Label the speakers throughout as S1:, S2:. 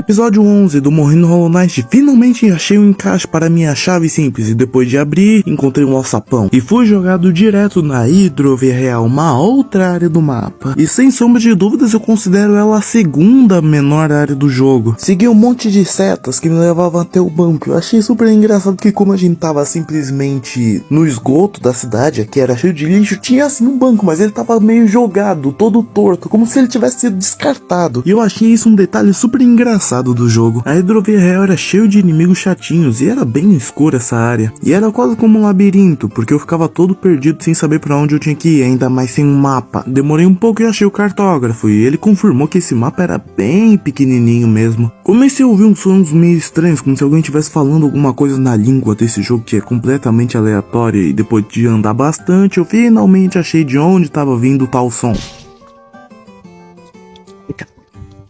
S1: Episódio 11 do Morrendo Hollow Knight. Finalmente achei um encaixe para minha chave simples e depois de abrir, encontrei um alçapão. E fui jogado direto na Hidrovia Real, uma outra área do mapa. E sem sombra de dúvidas eu considero ela a segunda menor área do jogo. Segui um monte de setas que me levavam até o banco. Eu achei super engraçado que como a gente tava simplesmente no esgoto da cidade, aqui era cheio de lixo, tinha assim um banco, mas ele tava meio jogado, todo torto, como se ele tivesse sido descartado. E eu achei isso um detalhe super engraçado do jogo. A Hidrovia Real era cheio de inimigos chatinhos e era bem escura essa área. E era quase como um labirinto, porque eu ficava todo perdido sem saber pra onde eu tinha que ir, ainda mais sem um mapa. Demorei um pouco e achei o cartógrafo, e ele confirmou que esse mapa era bem pequenininho mesmo. Comecei a ouvir uns sons meio estranhos, como se alguém estivesse falando alguma coisa na língua desse jogo que é completamente aleatória, e depois de andar bastante, eu finalmente achei de onde estava vindo tal som.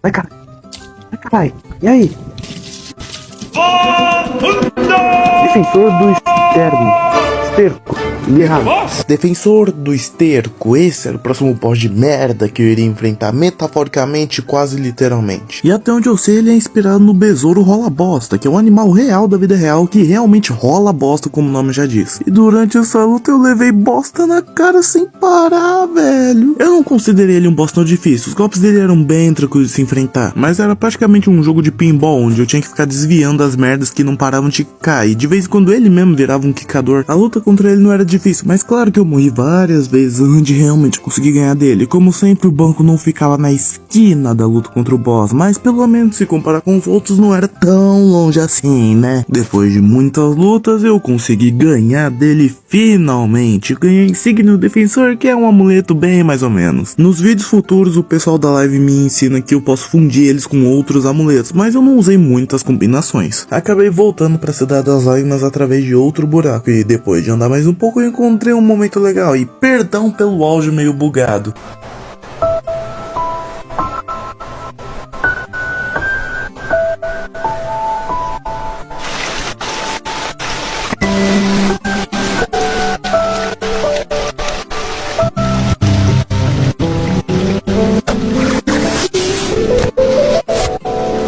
S2: Vai, cara. Vai, caralho. E aí? Defensor do esterco.
S1: Defensor do esterco, esse era o próximo boss de merda que eu iria enfrentar, metaforicamente, quase literalmente. E até onde eu sei, ele é inspirado no besouro rola bosta, que é um animal real da vida real que realmente rola bosta, como o nome já diz. E durante essa luta eu levei bosta na cara sem parar, velho. Eu não considerei ele um boss tão difícil, os golpes dele eram bem tranquilos de se enfrentar, mas era praticamente um jogo de pinball, onde eu tinha que ficar desviando das merdas que não paravam de cair, e de vez em quando ele mesmo virava um quicador. A luta contra ele não era difícil, mas claro que eu morri várias vezes antes de realmente conseguir ganhar dele. Como sempre, o banco não ficava na esquina da luta contra o boss, mas pelo menos se comparar com os outros não era tão longe assim, né? Depois de muitas lutas eu consegui ganhar dele finalmente. Ganhei a insígnia do defensor, que é um amuleto bem mais ou menos. Nos vídeos futuros o pessoal da live me ensina que eu posso fundir eles com outros amuletos, mas eu não usei muitas combinações. Acabei voltando para a Cidade das Lágrimas através de outro buraco, e depois de andar mais um pouco eu encontrei um momento legal, e perdão pelo áudio meio bugado.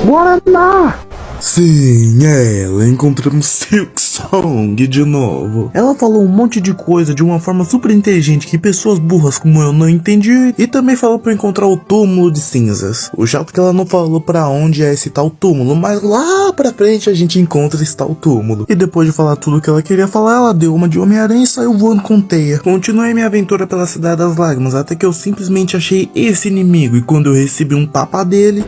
S2: Bora lá!
S1: Sim, ela, encontramos Silksong de novo. Ela falou um monte de coisa de uma forma super inteligente que pessoas burras como eu não entendi, e também falou pra eu encontrar o túmulo de cinzas. O chato é que ela não falou pra onde é esse tal túmulo, mas lá pra frente a gente encontra esse tal túmulo. E depois de falar tudo que ela queria falar, ela deu uma de Homem-Aranha e saiu voando com teia. Continuei minha aventura pela Cidade das Lágrimas, até que eu simplesmente achei esse inimigo, e quando eu recebi um tapa dele...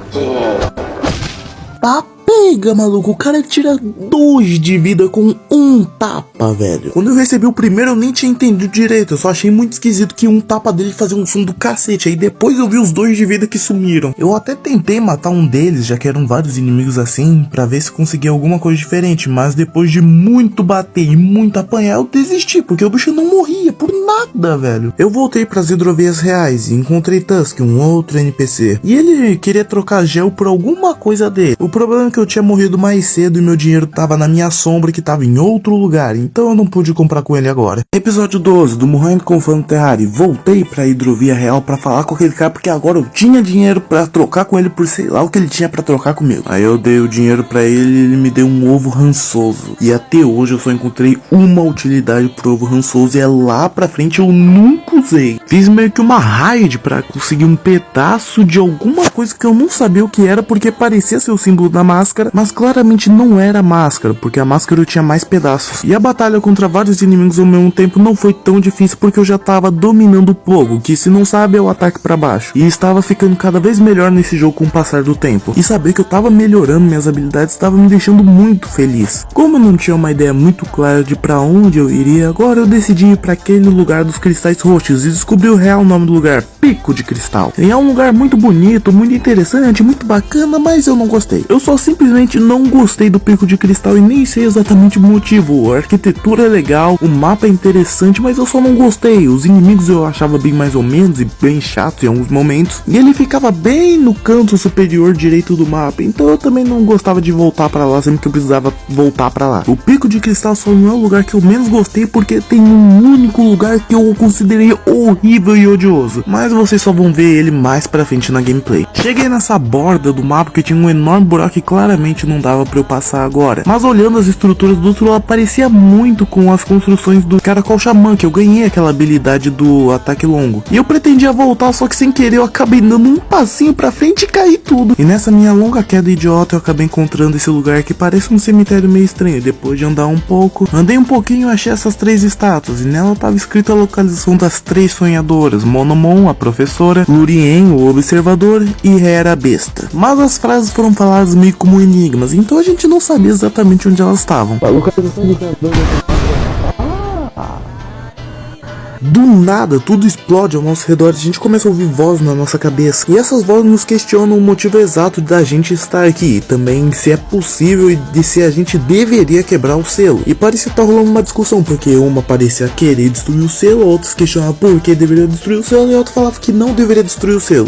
S1: Pega, maluco, o cara tira 2 de vida com um tapa, velho. Quando eu recebi o primeiro eu nem tinha entendido direito, eu só achei muito esquisito que um tapa dele fazia um som do cacete. Aí depois eu vi os 2 de vida que sumiram. Eu até tentei matar um deles, já que eram vários inimigos assim, pra ver se conseguia alguma coisa diferente, mas depois de muito bater e muito apanhar eu desisti, porque o bicho não morria por nada, velho. Eu voltei pras hidrovias reais e encontrei Tusk, um outro NPC, e ele queria trocar gel por alguma coisa dele. O problema é que eu tinha morrido mais cedo e meu dinheiro tava na minha sombra, que tava em outro lugar, então eu não pude comprar com ele agora. Episódio 12 do Morrendo com Fã Terrari. Voltei pra Hidrovia Real pra falar com aquele cara, porque agora eu tinha dinheiro pra trocar com ele por sei lá o que ele tinha pra trocar comigo. Aí eu dei o dinheiro pra ele e ele me deu um ovo rançoso, e até hoje eu só encontrei uma utilidade pro ovo rançoso, e é lá pra frente eu nunca usei. Fiz meio que uma raid pra conseguir um pedaço de alguma coisa que eu não sabia o que era, porque parecia ser o símbolo da máscara, mas claramente não era máscara, porque a máscara eu tinha mais pedaços. E a batalha contra vários inimigos ao mesmo tempo não foi tão difícil, porque eu já tava dominando o Plogo, que se não sabe é o ataque pra baixo, e estava ficando cada vez melhor nesse jogo com o passar do tempo. E saber que eu tava melhorando minhas habilidades estava me deixando muito feliz. Como eu não tinha uma ideia muito clara de pra onde eu iria, agora eu decidi ir pra aquele lugar dos cristais roxos, e descobri o real nome do lugar: Pico de Cristal. E é um lugar muito bonito, muito interessante, muito bacana, mas eu não gostei. Eu só simplesmente não gostei do Pico de Cristal e nem sei exatamente o motivo. A arquitetura é legal, o mapa é interessante, mas eu só não gostei. Os inimigos eu achava bem mais ou menos e bem chatos em alguns momentos, e ele ficava bem no canto superior direito do mapa, então eu também não gostava de voltar pra lá sempre que eu precisava voltar pra lá. O Pico de Cristal só não é o lugar que eu menos gostei, porque tem um único lugar que eu considerei o horrível e odioso, mas vocês só vão ver ele mais pra frente na gameplay. Cheguei nessa borda do mapa que tinha um enorme buraco que claramente não dava pra eu passar agora, mas olhando as estruturas do outro lado parecia muito com as construções do Caracol Xamã, que eu ganhei aquela habilidade do ataque longo. E eu pretendia voltar, só que sem querer eu acabei dando um passinho pra frente e caí tudo. E nessa minha longa queda idiota eu acabei encontrando esse lugar que parece um cemitério meio estranho. Depois de andar um pouco, andei um pouquinho e achei essas 3 estátuas, e nela tava escrita a localização das 3 sonhadoras: Monomon, a professora, Lurien, o observador, e Hera, a besta. Mas as frases foram faladas meio como enigmas, então a gente não sabia exatamente onde elas estavam. Do nada, tudo explode ao nosso redor e a gente começa a ouvir vozes na nossa cabeça. E essas vozes nos questionam o motivo exato da gente estar aqui, e também se é possível e de se a gente deveria quebrar o selo. E parecia estar rolando uma discussão, porque uma parecia querer destruir o selo, outros questionavam por que deveria destruir o selo, e outra falava que não deveria destruir o selo.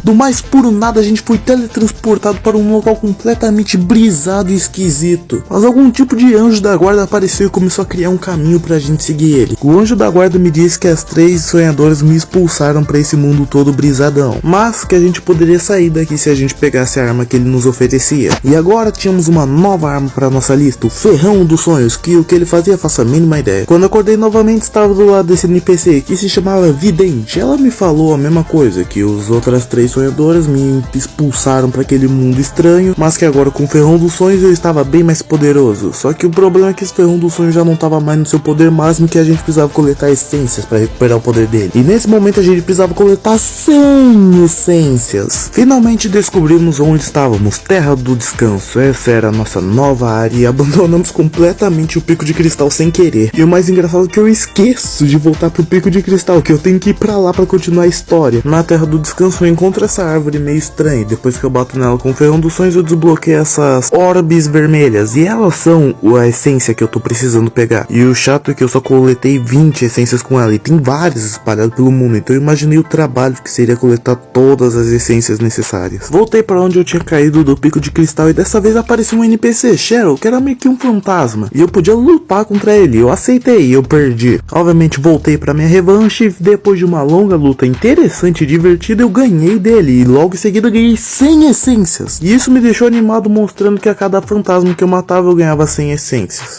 S1: Do mais puro nada, a gente foi teletransportado para um local completamente brisado e esquisito. Mas algum tipo de anjo da guarda apareceu e começou a criar um caminho pra gente seguir ele. O anjo da guarda me disse que as 3 sonhadoras me expulsaram pra esse mundo todo brisadão, mas que a gente poderia sair daqui se a gente pegasse a arma que ele nos oferecia. E agora tínhamos uma nova arma pra nossa lista, o Ferrão dos Sonhos, que o que ele fazia faço a mínima ideia. Quando acordei novamente, estava do lado desse NPC que se chamava Vidente. Ela me falou a mesma coisa, que os outras 3 sonhadoras me expulsaram para aquele mundo estranho, mas que agora com o Ferrão dos Sonhos eu estava bem mais poderoso. Só que o problema é que esse Ferrão dos Sonhos já não estava mais no seu poder máximo, que a gente precisava coletar essências para recuperar o poder dele. E nesse momento a gente precisava coletar 100 essências. Finalmente descobrimos onde estávamos, Terra do Descanso. Essa era a nossa nova área e abandonamos completamente o Pico de Cristal sem querer. E o mais engraçado é que eu esqueço de voltar pro Pico de Cristal, que eu tenho que ir pra lá para continuar a história. Na Terra do Descanso eu encontro essa árvore meio estranha, depois que eu bato nela com o Ferrão dos Sonhos eu desbloqueio essas orbes vermelhas, e elas são a essência que eu tô precisando pegar. E o chato é que eu só coletei 20 essências com ela, e tem várias espalhadas pelo mundo, então eu imaginei o trabalho que seria coletar todas as essências necessárias. Voltei para onde eu tinha caído do Pico de Cristal, e dessa vez apareceu um NPC, Cheryl, que era meio que um fantasma, e eu podia lutar contra ele. Eu aceitei e eu perdi. Obviamente voltei para minha revanche, e depois de uma longa luta interessante e divertida eu ganhei dele, e logo em seguida ganhei 100 essências. E isso me deixou animado, mostrando que a cada fantasma que eu matava eu ganhava 100 essências.